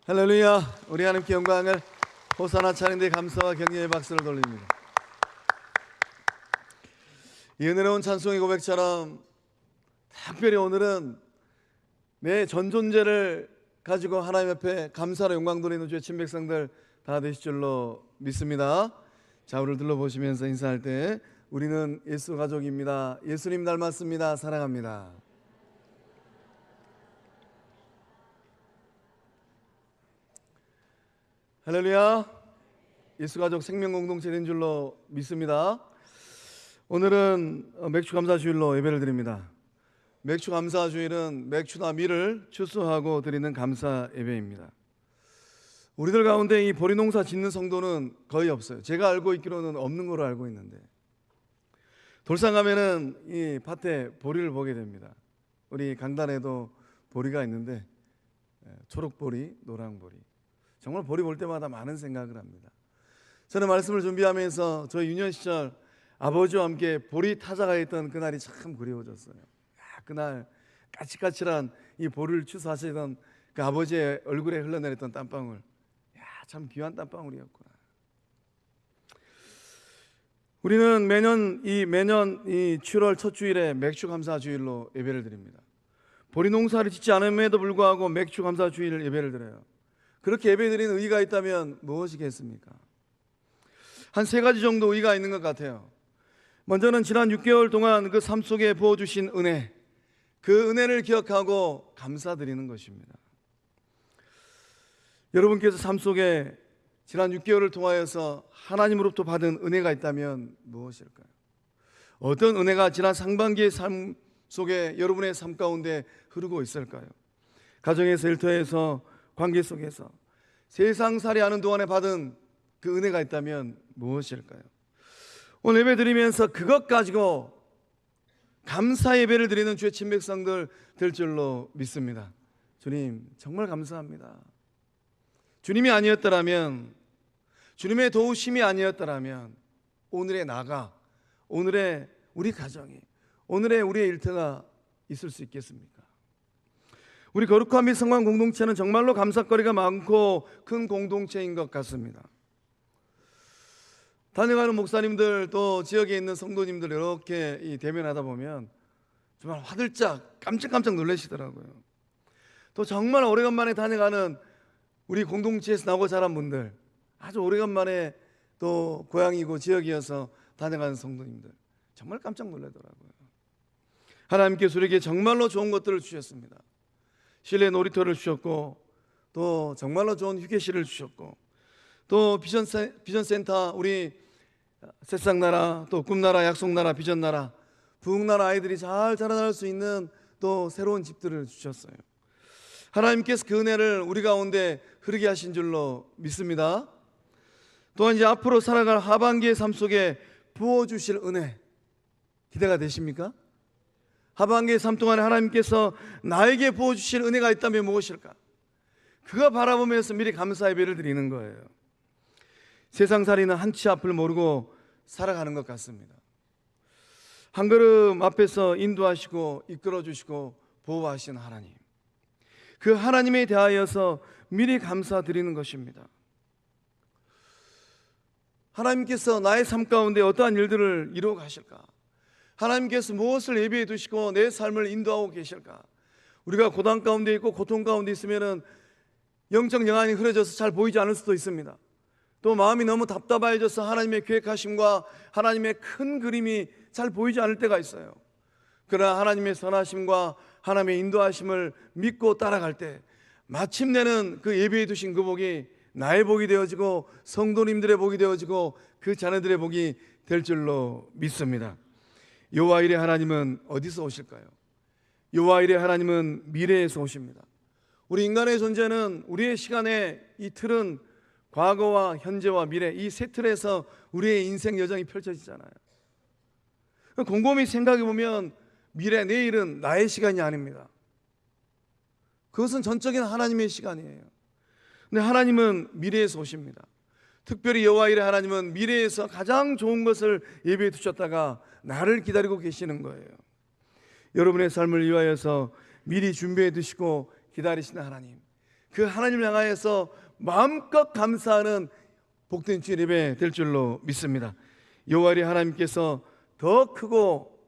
할렐루야. 우리 하나님께 영광을 호사나 찬양대 감사와 격려의 박수를 돌립니다. 이 은혜로운 찬송의 고백처럼 특별히 오늘은 내 전 존재를 가지고 하나님 앞에 감사로 영광 돌리는 주의 친백성들 다 되실 줄로 믿습니다. 자, 우리를 둘러보시면서 인사할 때 우리는 예수 가족입니다. 예수님 닮았습니다. 사랑합니다. 할렐루야. 예수 가족 생명 공동체 된 줄로 믿습니다. 오늘은 맥주 감사 주일로 예배를 드립니다. 맥주 감사 주일은 맥주나 밀을 추수하고 드리는 감사 예배입니다. 우리들 가운데 이 보리 농사 짓는 성도는 거의 없어요. 제가 알고 있기로는 없는 걸로 알고 있는데, 돌산 가면은 이 밭에 보리를 보게 됩니다. 우리 강단에도 보리가 있는데 초록보리, 노랑보리, 정말 보리 볼 때마다 많은 생각을 합니다. 저는 말씀을 준비하면서 저희 유년 시절 아버지와 함께 보리 타자가 있던 그날이 참 그리워졌어요. 그날 까칠까칠한 이 보리를 추수하시던 그 아버지의 얼굴에 흘러내렸던 땀방울, 참 귀한 땀방울이었구나. 우리는 매년 이 7월 첫 주일에 맥주 감사 주일로 예배를 드립니다. 보리 농사를 짓지 않음에도 불구하고 맥주 감사 주일 예배를 드려요. 그렇게 예배드리는 의의가 있다면 무엇이겠습니까? 한 세 가지 정도 의의가 있는 것 같아요. 먼저는 지난 6개월 동안 그 삶 속에 부어주신 은혜, 그 은혜를 기억하고 감사드리는 것입니다. 여러분께서 삶 속에 지난 6개월을 통하여서 하나님으로부터 받은 은혜가 있다면 무엇일까요? 어떤 은혜가 지난 상반기의 삶 속에 여러분의 삶 가운데 흐르고 있을까요? 가정에서, 일터에서, 관계 속에서 세상살이 하는 동안에 받은 그 은혜가 있다면 무엇일까요? 오늘 예배 드리면서 그것 가지고 감사 예배를 드리는 주의 친백성들 될 줄로 믿습니다. 주님 정말 감사합니다. 주님이 아니었더라면, 주님의 도우심이 아니었더라면 오늘의 나가, 오늘의 우리 가정이, 오늘의 우리의 일터가 있을 수 있겠습니까? 우리 거룩한 및 성관 공동체는 정말로 감사거리가 많고 큰 공동체인 것 같습니다. 다녀가는 목사님들, 또 지역에 있는 성도님들 이렇게 대면하다 보면 정말 화들짝 깜짝깜짝 놀라시더라고요. 또 정말 오래간만에 다녀가는 우리 공동체에서 나고 자란 분들, 아주 오래간만에 또 고향이고 지역이어서 다녀가는 성도님들 정말 깜짝 놀라더라고요. 하나님께서 우리에게 정말로 좋은 것들을 주셨습니다. 실내 놀이터를 주셨고, 또 정말로 좋은 휴게실을 주셨고, 또 비전센터, 우리 새싹나라, 또 꿈나라, 약속나라, 비전나라, 부흥나라 아이들이 잘 자라날 수 있는 또 새로운 집들을 주셨어요. 하나님께서 그 은혜를 우리 가운데 흐르게 하신 줄로 믿습니다. 또한 이제 앞으로 살아갈 하반기의 삶 속에 부어주실 은혜 기대가 되십니까? 하반기의 삶 동안에 하나님께서 나에게 부어주실 은혜가 있다면 무엇일까? 그거 바라보면서 미리 감사 예배를 드리는 거예요. 세상살이는 한치 앞을 모르고 살아가는 것 같습니다. 한 걸음 앞에서 인도하시고 이끌어주시고 보호하시는 하나님, 그 하나님에 대하여서 미리 감사드리는 것입니다. 하나님께서 나의 삶 가운데 어떠한 일들을 이루어 가실까? 하나님께서 무엇을 예비해 두시고 내 삶을 인도하고 계실까? 우리가 고단 가운데 있고 고통 가운데 있으면 영적 영안이 흐려져서 잘 보이지 않을 수도 있습니다. 또 마음이 너무 답답해져서 하나님의 계획하심과 하나님의 큰 그림이 잘 보이지 않을 때가 있어요. 그러나 하나님의 선하심과 하나님의 인도하심을 믿고 따라갈 때 마침내는 그 예비해 두신 그 복이 나의 복이 되어지고 성도님들의 복이 되어지고 그 자녀들의 복이 될 줄로 믿습니다. 여호와 일의 하나님은 어디서 오실까요? 여호와 일의 하나님은 미래에서 오십니다. 우리 인간의 존재는, 우리의 시간의 이 틀은 과거와 현재와 미래, 이 세 틀에서 우리의 인생 여정이 펼쳐지잖아요. 곰곰이 생각해 보면 미래, 내일은 나의 시간이 아닙니다. 그것은 전적인 하나님의 시간이에요. 근데 하나님은 미래에서 오십니다. 특별히 여호와 일의 하나님은 미래에서 가장 좋은 것을 예비해 두셨다가 나를 기다리고 계시는 거예요. 여러분의 삶을 위하여서 미리 준비해 두시고 기다리시는 하나님, 그 하나님을 향하여서 마음껏 감사하는 복된 주일 예배 될 줄로 믿습니다. 여호와의 하나님께서 더 크고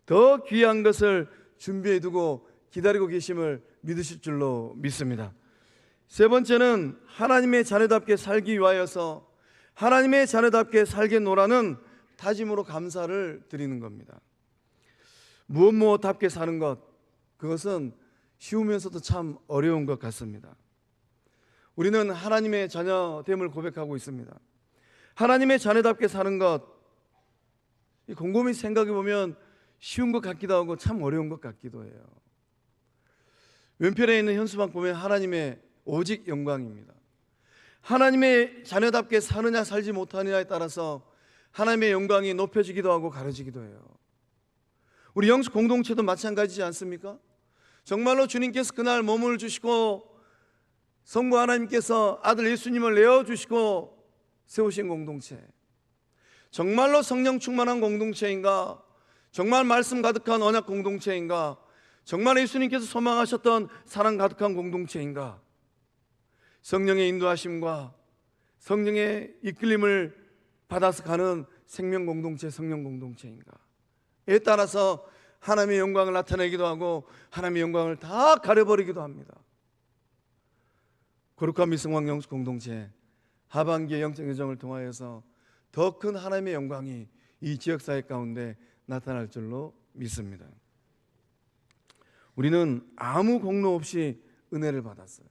더 귀한 것을 준비해 두고 기다리고 계심을 믿으실 줄로 믿습니다. 세 번째는 하나님의 자녀답게 살기 위하여서 하나님의 자녀답게 살겠노라는 다짐으로 감사를 드리는 겁니다. 무엇답게 사는 것, 그것은 쉬우면서도 참 어려운 것 같습니다. 우리는 하나님의 자녀됨을 고백하고 있습니다. 하나님의 자녀답게 사는 것, 곰곰이 생각해 보면 쉬운 것 같기도 하고 참 어려운 것 같기도 해요. 왼편에 있는 현수막 보면 하나님의 오직 영광입니다. 하나님의 자녀답게 사느냐 살지 못하느냐에 따라서 하나님의 영광이 높여지기도 하고 가려지기도 해요. 우리 영적 공동체도 마찬가지지 않습니까? 정말로 주님께서 그날 몸을 주시고 성부 하나님께서 아들 예수님을 내어주시고 세우신 공동체, 정말로 성령 충만한 공동체인가? 정말 말씀 가득한 언약 공동체인가? 정말 예수님께서 소망하셨던 사랑 가득한 공동체인가? 성령의 인도하심과 성령의 이끌림을 받아서 가는 생명 공동체, 성령 공동체인가? 에 따라서 하나님의 영광을 나타내기도 하고 하나님의 영광을 다 가려버리기도 합니다. 거룩한 미성왕 영수 공동체 하반기의 영적 여정을 통하여서 더 큰 하나님의 영광이 이 지역사회 가운데 나타날 줄로 믿습니다. 우리는 아무 공로 없이 은혜를 받았어요.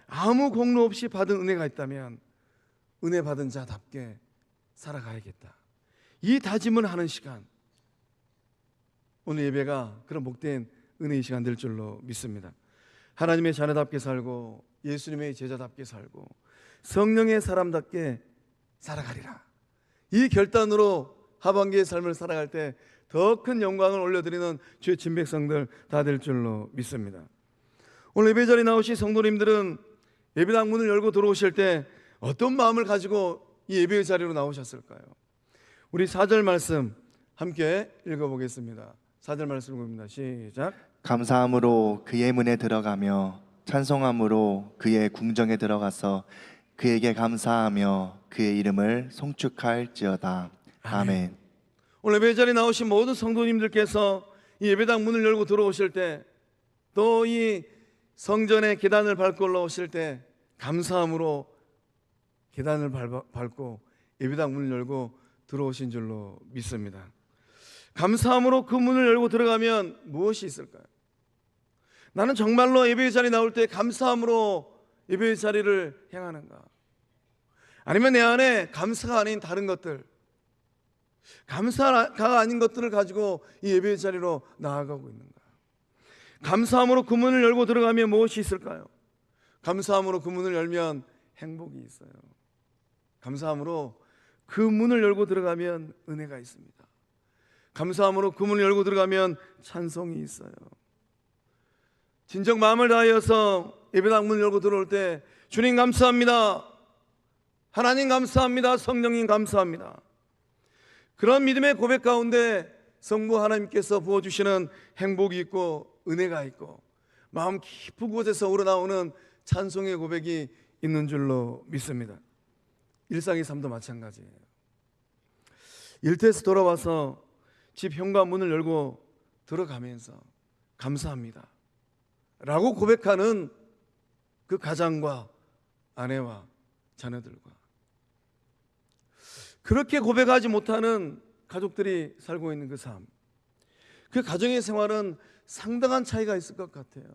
아무 공로 없이 받은 은혜가 있다면 은혜 받은 자답게 살아가야겠다, 이 다짐을 하는 시간, 오늘 예배가 그런 복된 은혜의 시간 될 줄로 믿습니다. 하나님의 자녀답게 살고 예수님의 제자답게 살고 성령의 사람답게 살아가리라, 이 결단으로 하반기의 삶을 살아갈 때 더 큰 영광을 올려드리는 주의 친백성들 다 될 줄로 믿습니다. 오늘 예배 자리에 나오신 성도님들은 예배당 문을 열고 들어오실 때 어떤 마음을 가지고 이 예배의 자리로 나오셨을까요? 우리 4절 말씀 함께 읽어보겠습니다. 4절 말씀 읽습니다. 시작. 감사함으로 그의 문에 들어가며 찬송함으로 그의 궁정에 들어가서 그에게 감사하며 그의 이름을 송축할지어다. 아멘. 오늘 예배 자리에 나오신 모든 성도님들께서 이 예배당 문을 열고 들어오실 때, 또 이 성전의 계단을 밟고 올라오실 때 감사함으로 계단을 밟고 예배당 문을 열고 들어오신 줄로 믿습니다. 감사함으로 그 문을 열고 들어가면 무엇이 있을까요? 나는 정말로 예배의 자리에 나올 때 감사함으로 예배의 자리를 행하는가? 아니면 내 안에 감사가 아닌 다른 것들, 감사가 아닌 것들을 가지고 이 예배의 자리로 나아가고 있는가? 감사함으로 그 문을 열고 들어가면 무엇이 있을까요? 감사함으로 그 문을 열면 행복이 있어요. 감사함으로 그 문을 열고 들어가면 은혜가 있습니다. 감사함으로 그 문을 열고 들어가면 찬송이 있어요. 진정 마음을 다하여서 예배당 문을 열고 들어올 때 주님 감사합니다, 하나님 감사합니다, 성령님 감사합니다, 그런 믿음의 고백 가운데 성부 하나님께서 부어주시는 행복이 있고 은혜가 있고 마음 깊은 곳에서 우러나오는 찬송의 고백이 있는 줄로 믿습니다. 일상의 삶도 마찬가지예요. 일터에서 돌아와서 집 현관문을 열고 들어가면서 감사합니다 라고 고백하는 그 가장과 아내와 자녀들과, 그렇게 고백하지 못하는 가족들이 살고 있는 그 삶, 그 가정의 생활은 상당한 차이가 있을 것 같아요.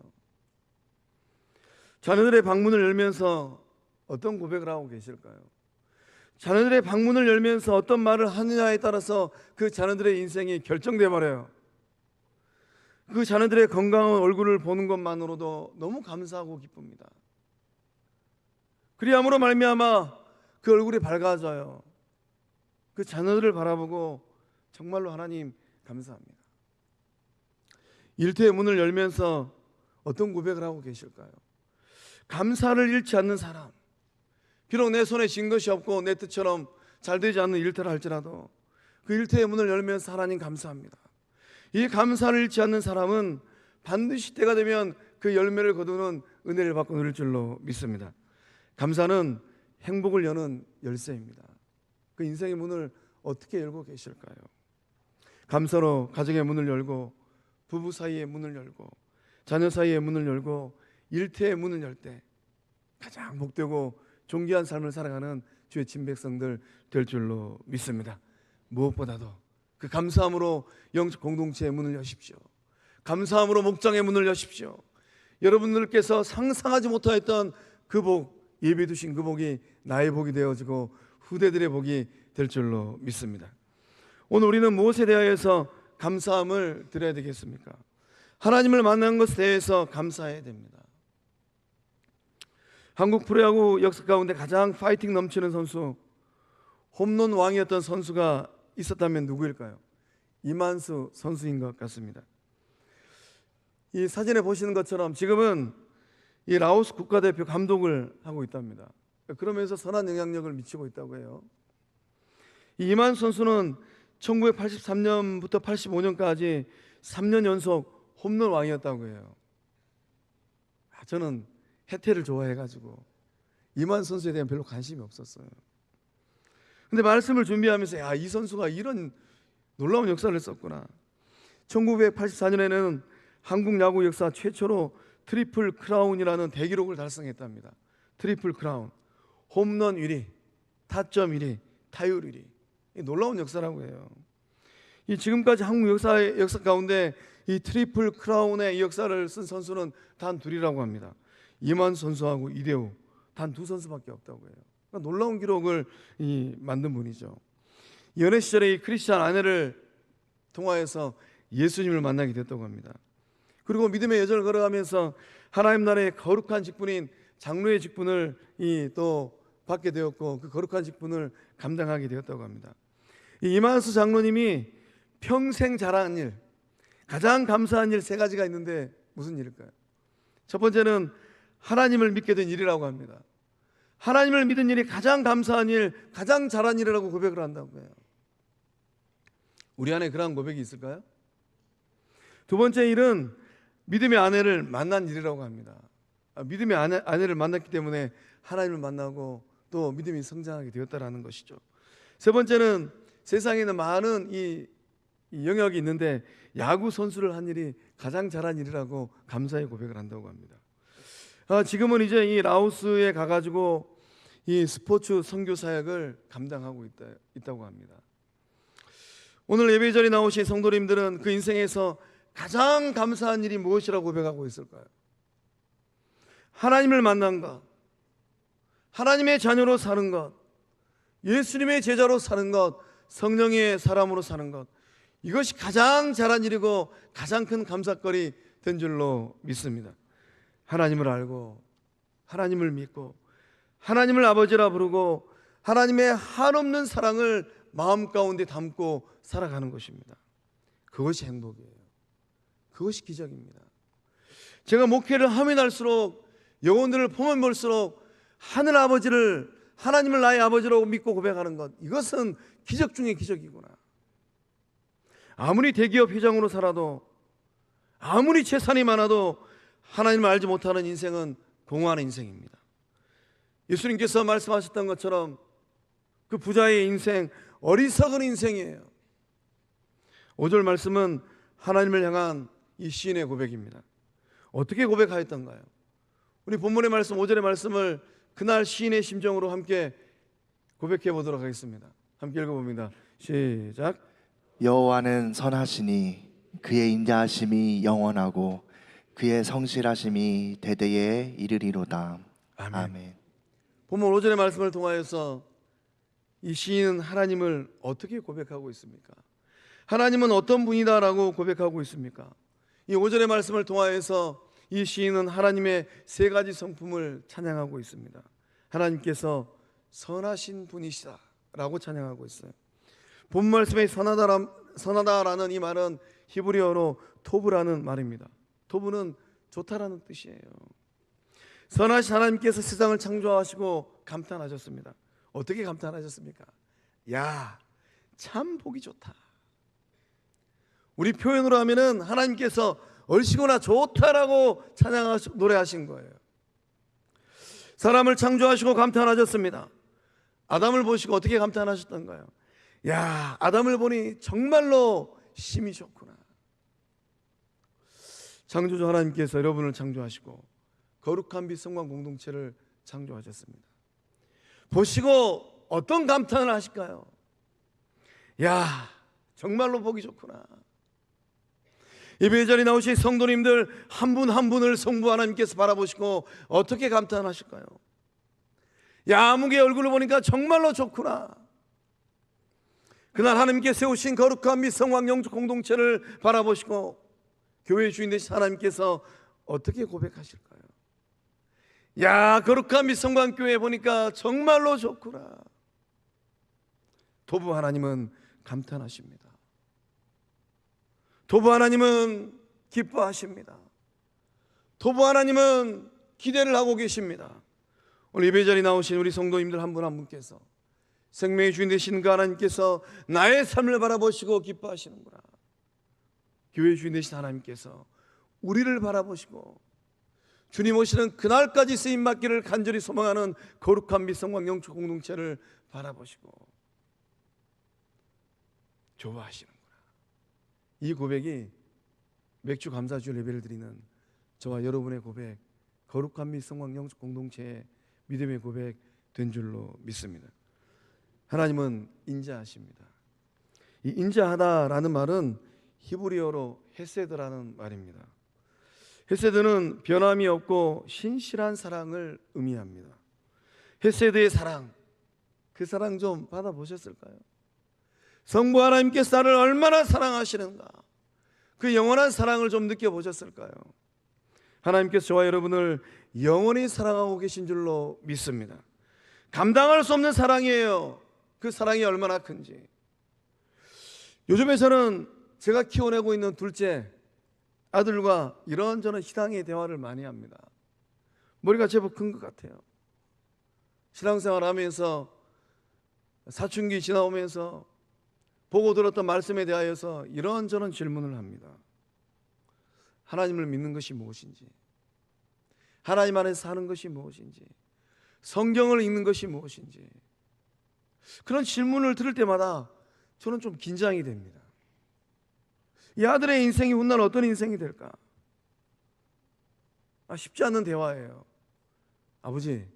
자녀들의 방문을 열면서 어떤 고백을 하고 계실까요? 자녀들의 방문을 열면서 어떤 말을 하느냐에 따라서 그 자녀들의 인생이 결정돼 버려요. 그 자녀들의 건강한 얼굴을 보는 것만으로도 너무 감사하고 기쁩니다. 그리함으로 말미암아 그 얼굴이 밝아져요. 그 자녀들을 바라보고 정말로 하나님 감사합니다. 일터의 문을 열면서 어떤 고백을 하고 계실까요? 감사를 잃지 않는 사람, 비록 내 손에 쥔 것이 없고 내 뜻처럼 잘 되지 않는 일터를 할지라도 그 일터의 문을 열면서 하나님 감사합니다, 이 감사를 잃지 않는 사람은 반드시 때가 되면 그 열매를 거두는 은혜를 받고 누릴 줄로 믿습니다. 감사는 행복을 여는 열쇠입니다. 그 인생의 문을 어떻게 열고 계실까요? 감사로 가정의 문을 열고, 부부 사이의 문을 열고, 자녀 사이의 문을 열고, 일터의 문을 열 때 가장 복되고 존귀한 삶을 살아가는 주의 친백성들 될 줄로 믿습니다. 무엇보다도 그 감사함으로 영적 공동체의 문을 여십시오. 감사함으로 목장의 문을 여십시오. 여러분들께서 상상하지 못하였던 그 복, 예비 두신 그 복이 나의 복이 되어지고 후대들의 복이 될 줄로 믿습니다. 오늘 우리는 무엇에 대하여서 감사함을 드려야 되겠습니까? 하나님을 만난 것에 대해서 감사해야 됩니다. 한국 프로야구 역사 가운데 가장 파이팅 넘치는 선수, 홈런 왕이었던 선수가 있었다면 누구일까요? 이만수 선수인 것 같습니다. 이 사진에 보시는 것처럼 지금은 이 라오스 국가대표 감독을 하고 있답니다. 그러면서 선한 영향력을 미치고 있다고 해요. 이 이만수 선수는 1983년부터 85년까지 3년 연속 홈런 왕이었다고 해요. 저는 해태를 좋아해가지고 이만수 선수에 대한 별로 관심이 없었어요. 근데 말씀을 준비하면서 이 선수가 이런 놀라운 역사를 썼구나. 1984년에는 한국 야구 역사 최초로 트리플 크라운이라는 대기록을 달성했답니다. 트리플 크라운, 홈런 1위, 타점 1위, 타율 1위. 놀라운 역사라고 해요. 이 지금까지 한국 역사 가운데 이 트리플 크라운의 이 역사를 쓴 선수는 단 둘이라고 합니다. 이만수 선수하고 이대호, 단 두 선수밖에 없다고 해요. 그러니까 놀라운 기록을 만든 분이죠. 연애 시절에 이 크리스찬 아내를 통하여서 예수님을 만나게 됐다고 합니다. 그리고 믿음의 여정을 걸어가면서 하나님 나라의 거룩한 직분인 장로의 직분을 또 받게 되었고, 그 거룩한 직분을 감당하게 되었다고 합니다. 이만수 장로님이 평생 잘한 일, 가장 감사한 일 세 가지가 있는데 무슨 일일까요? 첫 번째는 하나님을 믿게 된 일이라고 합니다. 하나님을 믿은 일이 가장 감사한 일, 가장 잘한 일이라고 고백을 한다고 해요. 우리 안에 그러한 고백이 있을까요? 두 번째 일은 믿음의 아내를 만난 일이라고 합니다. 믿음의 아내를 만났기 때문에 하나님을 만나고 또 믿음이 성장하게 되었다라는 것이죠. 세 번째는 세상에 있는 많은 이 영역이 있는데 야구 선수를 한 일이 가장 잘한 일이라고 감사의 고백을 한다고 합니다. 지금은 이제 이 라오스에 가가지고 이 스포츠 선교 사역을 감당하고 있다고 합니다. 오늘 예배 자리에 나오신 성도님들은 그 인생에서 가장 감사한 일이 무엇이라고 고백하고 있을까요? 하나님을 만난 것, 하나님의 자녀로 사는 것, 예수님의 제자로 사는 것, 성령의 사람으로 사는 것, 이것이 가장 잘한 일이고 가장 큰 감사거리 된 줄로 믿습니다. 하나님을 알고 하나님을 믿고 하나님을 아버지라 부르고 하나님의 한없는 사랑을 마음 가운데 담고 살아가는 것입니다. 그것이 행복이에요. 그것이 기적입니다. 제가 목회를 하면 할수록 영혼들을 보면 볼수록 하늘 아버지를, 하나님을 나의 아버지로 믿고 고백하는 것, 이것은 기적 중의 기적이구나. 아무리 대기업 회장으로 살아도, 아무리 재산이 많아도 하나님을 알지 못하는 인생은 공허한 인생입니다. 예수님께서 말씀하셨던 것처럼 그 부자의 인생, 어리석은 인생이에요. 5절 말씀은 하나님을 향한 이 시인의 고백입니다. 어떻게 고백하였던가요? 우리 본문의 말씀 5절의 말씀을 그날 시인의 심정으로 함께 고백해 보도록 하겠습니다. 함께 읽어봅니다. 시작. 여호와는 선하시니 그의 인자하심이 영원하고 그의 성실하심이 대대에 이르리로다. 아멘. 아멘. 본문 5절의 말씀을 통하여서 이 시인은 하나님을 어떻게 고백하고 있습니까? 하나님은 어떤 분이다라고 고백하고 있습니까? 이 5절의 말씀을 통하여서 이 시인은 하나님의 세 가지 성품을 찬양하고 있습니다. 하나님께서 선하신 분이시다라고 찬양하고 있어요. 본 말씀에 선하다라는 이 말은 히브리어로 토브라는 말입니다. 토브는 좋다라는 뜻이에요. 선하신 하나님께서 세상을 창조하시고 감탄하셨습니다. 어떻게 감탄하셨습니까? 야, 참 보기 좋다. 우리 표현으로 하면은 하나님께서 얼씨구나 좋다라고 노래하신 거예요. 사람을 창조하시고 감탄하셨습니다. 아담을 보시고 어떻게 감탄하셨던가요? 야, 아담을 보니 정말로 심이 좋구나. 창조주 하나님께서 여러분을 창조하시고 거룩한 빛 성광 공동체를 창조하셨습니다. 보시고 어떤 감탄을 하실까요? 야, 정말로 보기 좋구나. 예배 자리에 나오신 성도님들 한 분 한 분을 성부 하나님께서 바라보시고 어떻게 감탄하실까요? 야, 아무개 얼굴을 보니까 정말로 좋구나. 그날 하나님께 세우신 거룩한 및 성왕 영적 공동체를 바라보시고 교회 주인 되신 하나님께서 어떻게 고백하실까요? 야, 거룩한 및 성왕 교회 보니까 정말로 좋구나. 도부 하나님은 감탄하십니다. 도부 하나님은 기뻐하십니다. 도부 하나님은 기대를 하고 계십니다. 오늘 예배 자리에 나오신 우리 성도님들 한 분 한 분께서 생명의 주인 되신 그 하나님께서 나의 삶을 바라보시고 기뻐하시는구나. 교회 주인 되신 하나님께서 우리를 바라보시고 주님 오시는 그날까지 쓰임받기를 간절히 소망하는 거룩한 및 성광 영적 공동체를 바라보시고 좋아하시는구나. 이 고백이 맥주 감사주일 예배를 드리는 저와 여러분의 고백, 거룩한 및 성광 영적 공동체의 믿음의 고백 된 줄로 믿습니다. 하나님은 인자하십니다. 이 인자하다라는 말은 히브리어로 헤세드라는 말입니다. 헤세드는 변함이 없고 신실한 사랑을 의미합니다. 헤세드의 사랑, 그 사랑 좀 받아보셨을까요? 성부 하나님께서 나를 얼마나 사랑하시는가, 그 영원한 사랑을 좀 느껴보셨을까요? 하나님께서 저와 여러분을 영원히 사랑하고 계신 줄로 믿습니다. 감당할 수 없는 사랑이에요. 그 사랑이 얼마나 큰지. 요즘에 저는 제가 키워내고 있는 둘째 아들과 이런저런 신앙의 대화를 많이 합니다. 머리가 제법 큰 것 같아요. 신앙생활 하면서 사춘기 지나오면서 보고 들었던 말씀에 대하여서 이런저런 질문을 합니다. 하나님을 믿는 것이 무엇인지, 하나님 안에서 사는 것이 무엇인지, 성경을 읽는 것이 무엇인지, 그런 질문을 들을 때마다 저는 좀 긴장이 됩니다. 이 아들의 인생이 훗날 어떤 인생이 될까? 쉽지 않는 대화예요. 아버지,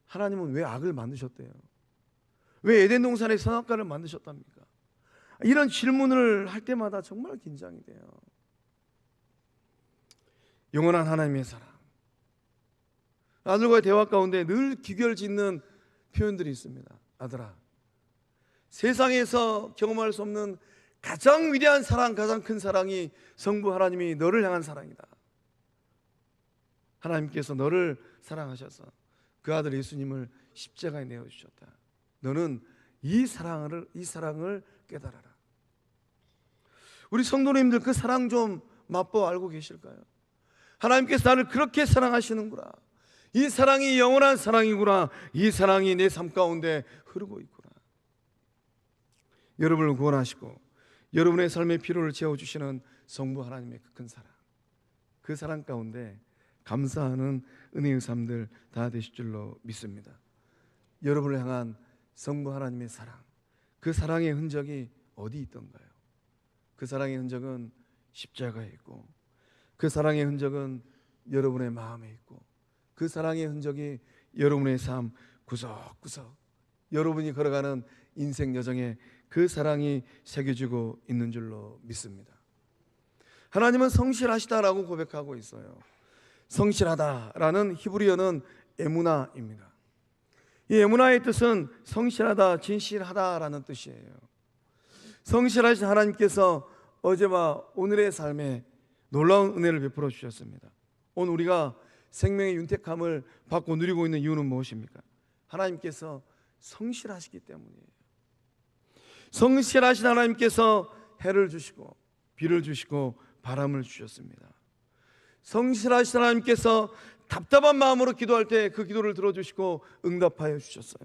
하나님은 왜 악을 만드셨대요? 왜 에덴 동산에 선악과를 만드셨답니까? 이런 질문을 할 때마다 정말 긴장이 돼요. 영원한 하나님의 사랑, 아들과의 대화 가운데 늘 귀결짓는 표현들이 있습니다. 아들아, 세상에서 경험할 수 없는 가장 위대한 사랑, 가장 큰 사랑이 성부 하나님이 너를 향한 사랑이다. 하나님께서 너를 사랑하셔서 그 아들 예수님을 십자가에 내어주셨다. 너는 이 사랑을 깨달아라. 우리 성도님들 그 사랑 좀 맛보 알고 계실까요? 하나님께서 나를 그렇게 사랑하시는구나. 이 사랑이 영원한 사랑이구나. 이 사랑이 내 삶 가운데 흐르고 있구나. 여러분을 구원하시고 여러분의 삶의 필요를 채워주시는 성부 하나님의 그 큰 사랑, 그 사랑 가운데 감사하는 은혜의 삶들 다 되실 줄로 믿습니다. 여러분을 향한 성부 하나님의 사랑, 그 사랑의 흔적이 어디 있던가요? 그 사랑의 흔적은 십자가에 있고, 그 사랑의 흔적은 여러분의 마음에 있고, 그 사랑의 흔적이 여러분의 삶 구석구석, 여러분이 걸어가는 인생 여정에 그 사랑이 새겨지고 있는 줄로 믿습니다. 하나님은 성실하시다라고 고백하고 있어요. 성실하다라는 히브리어는 에무나입니다. 이 에무나의 뜻은 성실하다, 진실하다라는 뜻이에요. 성실하신 하나님께서 어제와 오늘의 삶에 놀라운 은혜를 베풀어 주셨습니다. 오늘 우리가 생명의 윤택함을 받고 누리고 있는 이유는 무엇입니까? 하나님께서 성실하시기 때문이에요. 성실하신 하나님께서 해를 주시고 비를 주시고 바람을 주셨습니다. 성실하신 하나님께서 답답한 마음으로 기도할 때 그 기도를 들어주시고 응답하여 주셨어요.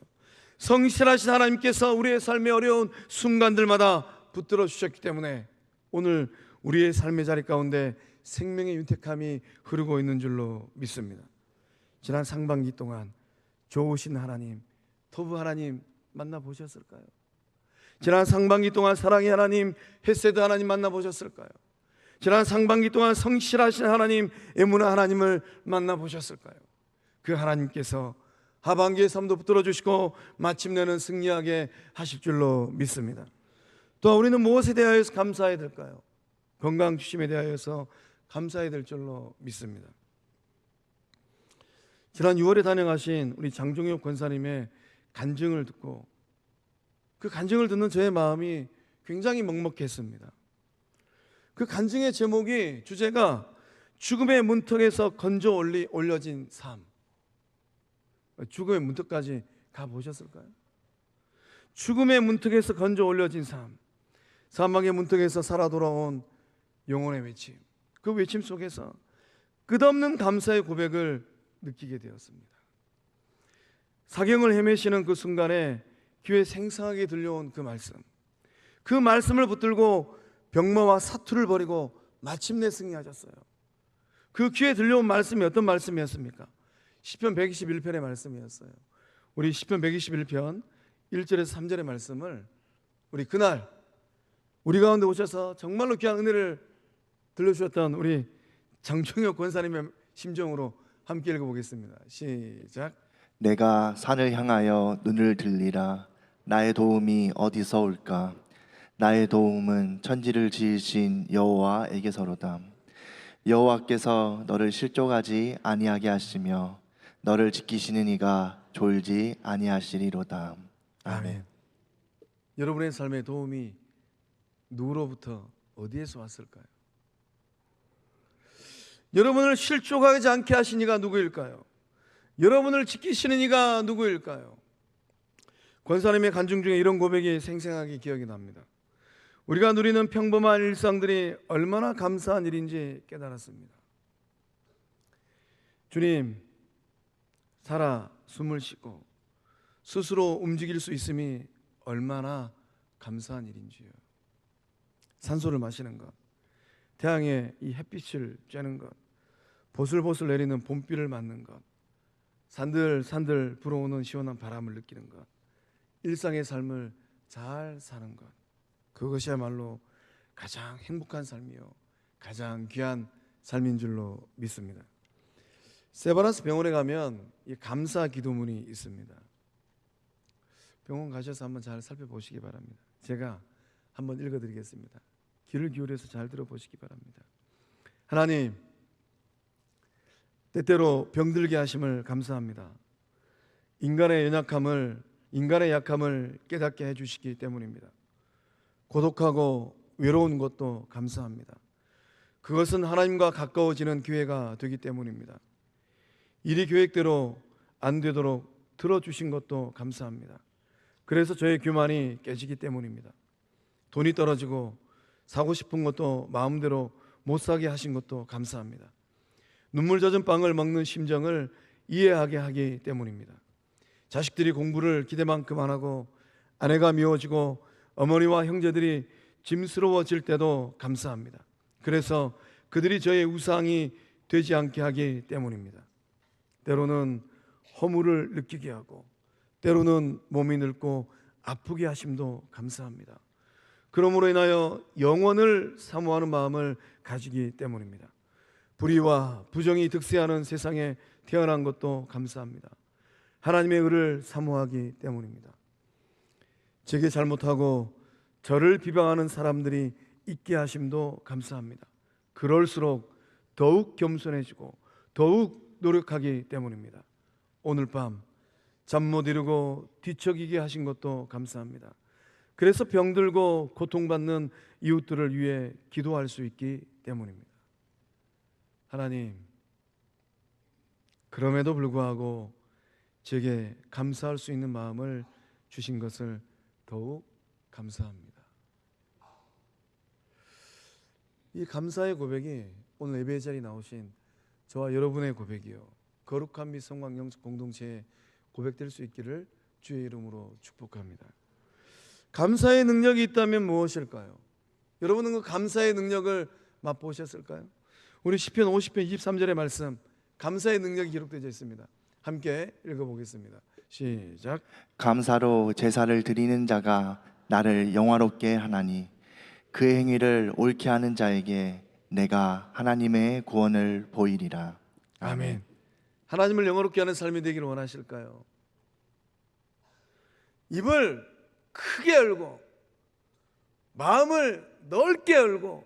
성실하신 하나님께서 우리의 삶의 어려운 순간들마다 붙들어 주셨기 때문에 오늘 우리의 삶의 자리 가운데 생명의 윤택함이 흐르고 있는 줄로 믿습니다. 지난 상반기 동안 좋으신 하나님, 토브 하나님 만나보셨을까요? 지난 상반기 동안 사랑의 하나님, 헤세드 하나님 만나보셨을까요? 지난 상반기 동안 성실하신 하나님, 에무나 하나님을 만나보셨을까요? 그 하나님께서 하반기의 삶도 붙들어 주시고 마침내는 승리하게 하실 줄로 믿습니다. 또 우리는 무엇에 대하여서 감사해야 될까요? 건강 주심에 대하여서 감사해야 될 줄로 믿습니다. 지난 6월에 단행하신 우리 장종혁 권사님의 간증을 듣고 그 간증을 듣는 저의 마음이 굉장히 먹먹했습니다. 그 간증의 제목이, 주제가 죽음의 문턱에서 건져 올려진 삶. 죽음의 문턱까지 가보셨을까요? 죽음의 문턱에서 건져 올려진 삶, 사망의 문턱에서 살아 돌아온 영혼의 외침, 그 외침 속에서 끝없는 감사의 고백을 느끼게 되었습니다. 사경을 헤매시는 그 순간에 귀에 생생하게 들려온 그 말씀을 붙들고 병마와 사투를 버리고 마침내 승리하셨어요. 그 귀에 들려온 말씀이 어떤 말씀이었습니까? 시편 121편의 말씀이었어요. 우리 시편 121편 1절에서 3절의 말씀을 그날 우리 가운데 오셔서 정말로 귀한 은혜를 들려주셨던 우리 장종혁 권사님의 심정으로 함께 읽어보겠습니다. 시작. 내가 산을 향하여 눈을 들리라. 나의 도움이 어디서 올까? 나의 도움은 천지를 지으신 여호와에게서로다. 여호와께서 너를 실족하지 아니하게 하시며 너를 지키시는 이가 졸지 아니하시리로다. 아멘. 여러분의 삶의 도움이 누구로부터 어디에서 왔을까요? 여러분을 실족하지 않게 하신 이가 누구일까요? 여러분을 지키시는 이가 누구일까요? 권사님의 간증 중에 이런 고백이 생생하게 기억이 납니다. 우리가 누리는 평범한 일상들이 얼마나 감사한 일인지 깨달았습니다. 주님, 살아 숨을 쉬고 스스로 움직일 수 있음이 얼마나 감사한 일인지요. 산소를 마시는 것, 태양의 이 햇빛을 쬐는 것, 보슬보슬 내리는 봄비를 맞는 것, 산들산들 불어오는 시원한 바람을 느끼는 것, 일상의 삶을 잘 사는 것, 그것이야말로 가장 행복한 삶이요, 가장 귀한 삶인 줄로 믿습니다. 세바란스 병원에 가면 이 감사 기도문이 있습니다. 병원 가셔서 한번 잘 살펴보시기 바랍니다. 제가 한번 읽어드리겠습니다. 귀를 기울여서 잘 들어보시기 바랍니다. 하나님, 때때로 병들게 하심을 감사합니다. 인간의 약함을 깨닫게 해주시기 때문입니다. 고독하고 외로운 것도 감사합니다. 그것은 하나님과 가까워지는 기회가 되기 때문입니다. 일이 계획대로 안 되도록 들어주신 것도 감사합니다. 그래서 저의 교만이 깨지기 때문입니다. 돈이 떨어지고 사고 싶은 것도 마음대로 못 사게 하신 것도 감사합니다. 눈물 젖은 빵을 먹는 심정을 이해하게 하기 때문입니다. 자식들이 공부를 기대만큼 안 하고 아내가 미워지고 어머니와 형제들이 짐스러워질 때도 감사합니다. 그래서 그들이 저의 우상이 되지 않게 하기 때문입니다. 때로는 허물을 느끼게 하고 때로는 몸이 늙고 아프게 하심도 감사합니다. 그러므로 인하여 영원을 사모하는 마음을 가지기 때문입니다. 불의와 부정이 득세하는 세상에 태어난 것도 감사합니다. 하나님의 의를 사모하기 때문입니다. 제게 잘못하고 저를 비방하는 사람들이 있게 하심도 감사합니다. 그럴수록 더욱 겸손해지고 더욱 노력하기 때문입니다. 오늘 밤 잠 못 이루고 뒤척이게 하신 것도 감사합니다. 그래서 병들고 고통받는 이웃들을 위해 기도할 수 있기 때문입니다. 하나님, 그럼에도 불구하고 제게 감사할 수 있는 마음을 주신 것을 더욱 감사합니다. 이 감사의 고백이 오늘 예배 자리에 나오신 저와 여러분의 고백이요, 거룩한 및 성광 영적 공동체의 고백될 수 있기를 주의 이름으로 축복합니다. 감사의 능력이 있다면 무엇일까요? 여러분은 그 감사의 능력을 맛보셨을까요? 우리 시편 50편 23절의 말씀, 감사의 능력이 기록되어 있습니다. 함께 읽어보겠습니다. 시작. 감사로 제사를 드리는 자가 나를 영화롭게 하나니 그의 행위를 옳게 하는 자에게 내가 하나님의 구원을 보이리라. 아멘. 하나님을 영화롭게 하는 삶이 되기를 원하실까요? 입을 크게 열고 마음을 넓게 열고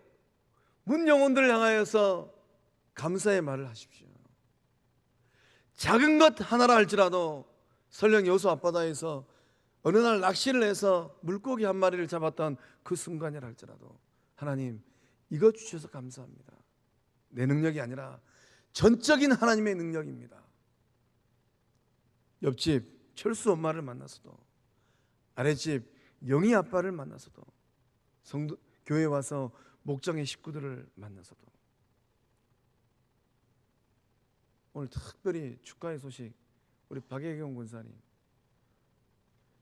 문 영혼들을 향하여서 감사의 말을 하십시오. 작은 것 하나라 할지라도 설령 여수 앞바다에서 어느 날 낚시를 해서 물고기 한 마리를 잡았던 그 순간이라 할지라도 하나님 이것 주셔서 감사합니다. 내 능력이 아니라 전적인 하나님의 능력입니다. 옆집 철수 엄마를 만나서도 아랫집 영희 아빠를 만나서도 교회에 와서 목장의 식구들을 만나서도 오늘 특별히 축가의 소식 우리 박예경 권사님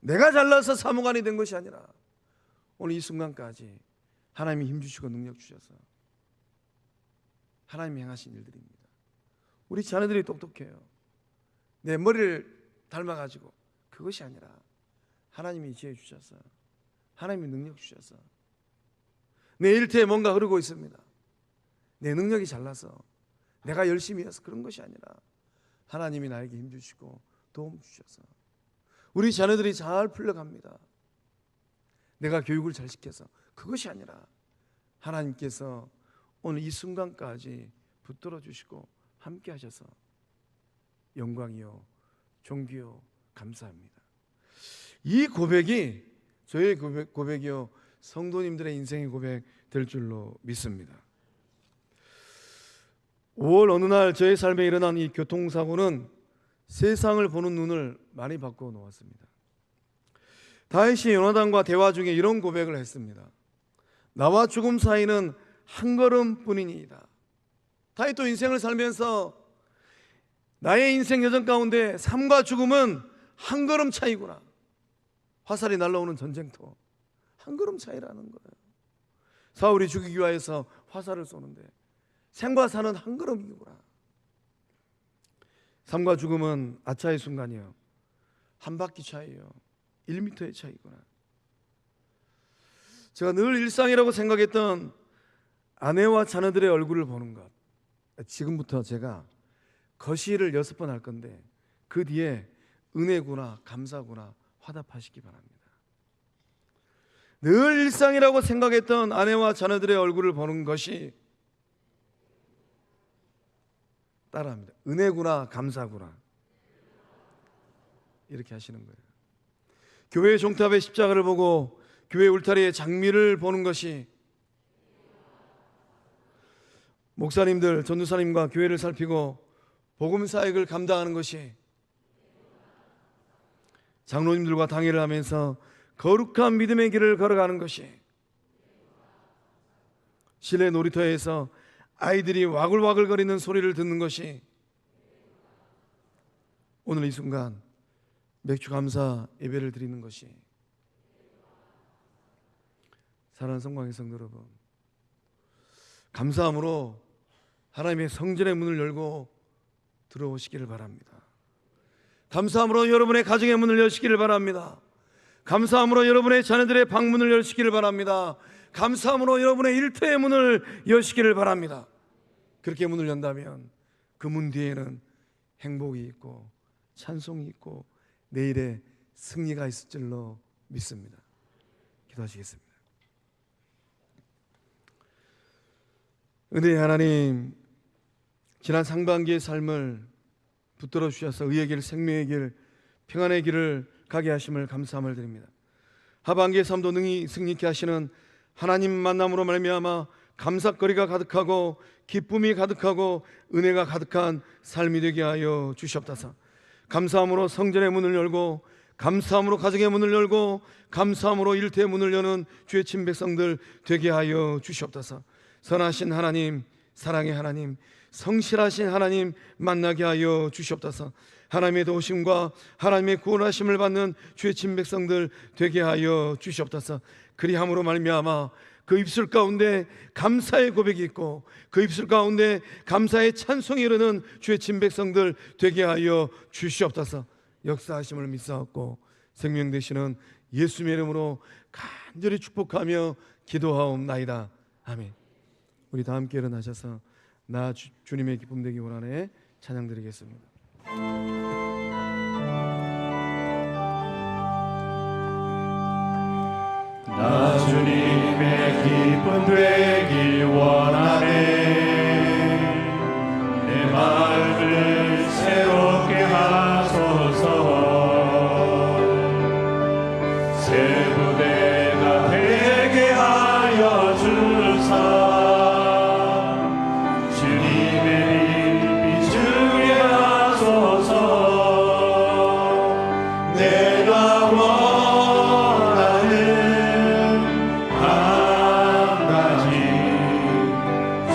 내가 잘나서 사무관이 된 것이 아니라 오늘 이 순간까지 하나님이 힘주시고 능력 주셔서 하나님이 행하신 일들입니다. 우리 자녀들이 똑똑해요. 내 머리를 닮아가지고 그것이 아니라 하나님이 지혜 주셔서 하나님이 능력 주셔서 내 일터에 뭔가 흐르고 있습니다. 내 능력이 잘나서 내가 열심히 해서 그런 것이 아니라 하나님이 나에게 힘주시고 도움 주셔서 우리 자녀들이 잘 풀려갑니다. 내가 교육을 잘 시켜서 그것이 아니라 하나님께서 오늘 이 순간까지 붙들어 주시고 함께 하셔서 영광이요 존귀요 감사합니다. 이 고백이 저의 고백이요 성도님들의 인생의 고백 될 줄로 믿습니다. 5월 어느 날 저의 삶에 일어난 이 교통사고는 세상을 보는 눈을 많이 바꿔 놓았습니다. 다윗이 요나단과 대화 중에 이런 고백을 했습니다. 나와 죽음 사이는 한 걸음뿐이니이다. 다윗도 인생을 살면서 나의 인생 여정 가운데 삶과 죽음은 한 걸음 차이구나. 화살이 날라오는 전쟁터 한 걸음 차이라는 거예요. 사울이 죽이기 위해서 화살을 쏘는데 생과 사는 한 걸음이구나. 삶과 죽음은 아차의 순간이요 한 바퀴 차이요 1m의 차이구나. 제가 늘 일상이라고 생각했던 아내와 자녀들의 얼굴을 보는 것, 지금부터 제가 거시를 6번 할 건데 그 뒤에 은혜구나 감사구나 화답하시기 바랍니다. 늘 일상이라고 생각했던 아내와 자녀들의 얼굴을 보는 것이 따라합니다. 은혜구나 감사구나 이렇게 하시는 거예요. 교회 종탑의 십자가를 보고 교회 울타리의 장미를 보는 것이 목사님들 전도사님과 교회를 살피고 복음 사역을 감당하는 것이 장로님들과 당회를 하면서 거룩한 믿음의 길을 걸어가는 것이 실내 놀이터에서 아이들이 와글와글거리는 소리를 듣는 것이 오늘 이 순간 맥주 감사 예배를 드리는 것이 사랑하는 성광의 성도 여러분, 감사함으로 하나님의 성전의 문을 열고 들어오시기를 바랍니다. 감사함으로 여러분의 가정의 문을 여시기를 바랍니다. 감사함으로 여러분의 자녀들의 방문을 여시기를 바랍니다. 감사함으로 여러분의 일터의 문을 여시기를 바랍니다. 그렇게 문을 연다면 그 문 뒤에는 행복이 있고 찬송이 있고 내일의 승리가 있을 줄로 믿습니다. 기도하시겠습니다. 은혜의 하나님, 지난 상반기의 삶을 붙들어 주셔서 의의 길, 생명의 길, 평안의 길을 가게 하심을 감사함을 드립니다. 하반기의 삶도 능히 승리케 하시는 하나님 만남으로 말미암아 감사거리가 가득하고 기쁨이 가득하고 은혜가 가득한 삶이 되게 하여 주시옵소서. 감사함으로 성전의 문을 열고 감사함으로 가정의 문을 열고 감사함으로 일터의 문을 여는 주의 친 백성들 되게 하여 주시옵소서. 선하신 하나님, 사랑의 하나님, 성실하신 하나님 만나게 하여 주시옵소서. 하나님의 도우심과 하나님의 구원하심을 받는 주의 친 백성들 되게 하여 주시옵소서. 그리함으로 말미암아 그 입술 가운데 감사의 고백이 있고 그 입술 가운데 감사의 찬송이 흐르는 주의 친백성들 되게 하여 주시옵소서. 역사하심을 믿사옵고 생명 되시는 예수님의 이름으로 간절히 축복하며 기도하옵나이다. 아멘. 우리 다 함께 일어나셔서 나 주님의 기쁨 되기 원하네 찬양 드리겠습니다. 나 주님의 기쁨 되길 원하네. 내 마음을 새롭게 하소서. 새 부대가 되게 하여 주사. 주님의 일 비추게 하소서. 내가 원하는 한 가지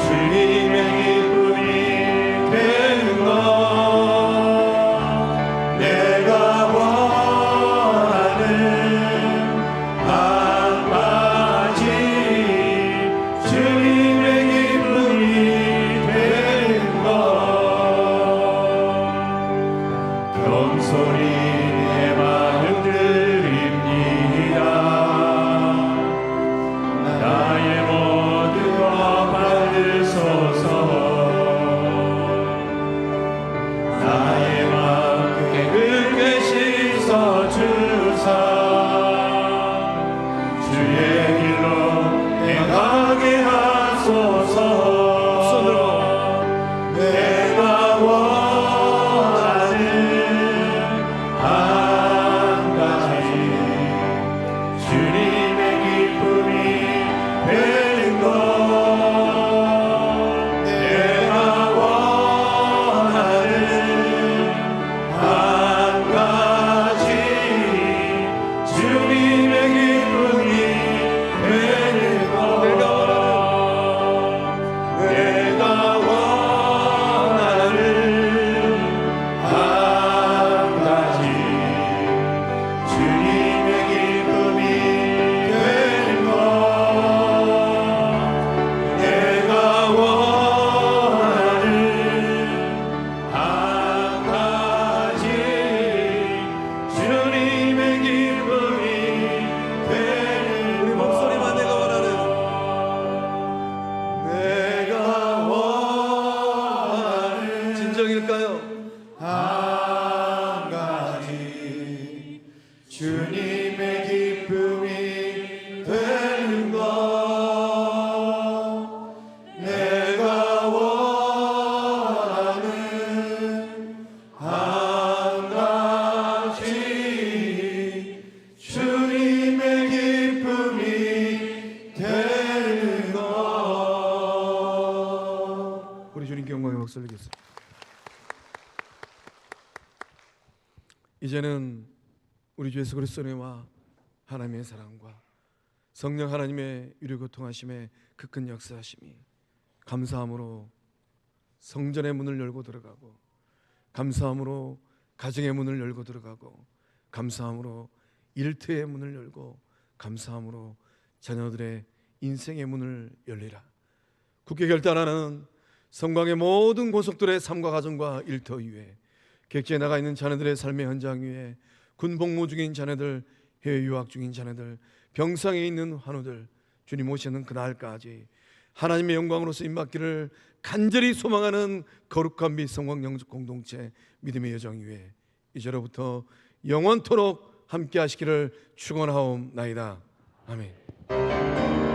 주님의 기쁨이 되는 것. 내가 원하는 한 가지 주님의 기쁨이 되는 것. 겸손히 내 마음 드립니다. 나의 모든 것 받으소서. 나의 마음 깨끗게 씻어주사. 주의 길로 행하게 하소서. 내가 원하는 한 가지 주님의 기쁨이 되는 것. 내가 원하는 한 가지 주님의 기쁨이 되는 것. 내가 원하는 한 가지 주님의 기쁨이 되는 것. 내가 원하는 한 가지 주님의 기쁨이 되는 우리 목소리만 내가 원하는 내가 원하는 진정일까요? 한 가지 주님의 기쁨이 되는 것. 내가 원하는 한 가지 주님의 기쁨이 되는 것. 우리 주님께 영광의 박수 올리겠습니다. 이제는 우리 주 예수 그리스도의 은혜와 하나님의 사랑과 성령 하나님의 유료교통하심의 그 큰 역사하심이 감사함으로 성전의 문을 열고 들어가고 감사함으로 가정의 문을 열고 들어가고 감사함으로 일터의 문을 열고 감사함으로 자녀들의 인생의 문을 열리라. 굳게 결단하는 성광의 모든 고속들의 삶과 가정과 일터 위에 객지에 나가 있는 자녀들의 삶의 현장 위에 군 복무 중인 자녀들, 해외 유학 중인 자녀들, 병상에 있는 환우들 주님 오시는 그날까지 하나님의 영광으로 쓰임받기를 간절히 소망하는 거룩한 및 성광 영적 공동체 믿음의 여정 위에 이제로부터 영원토록 함께 하시기를 축원하옵나이다. 아멘.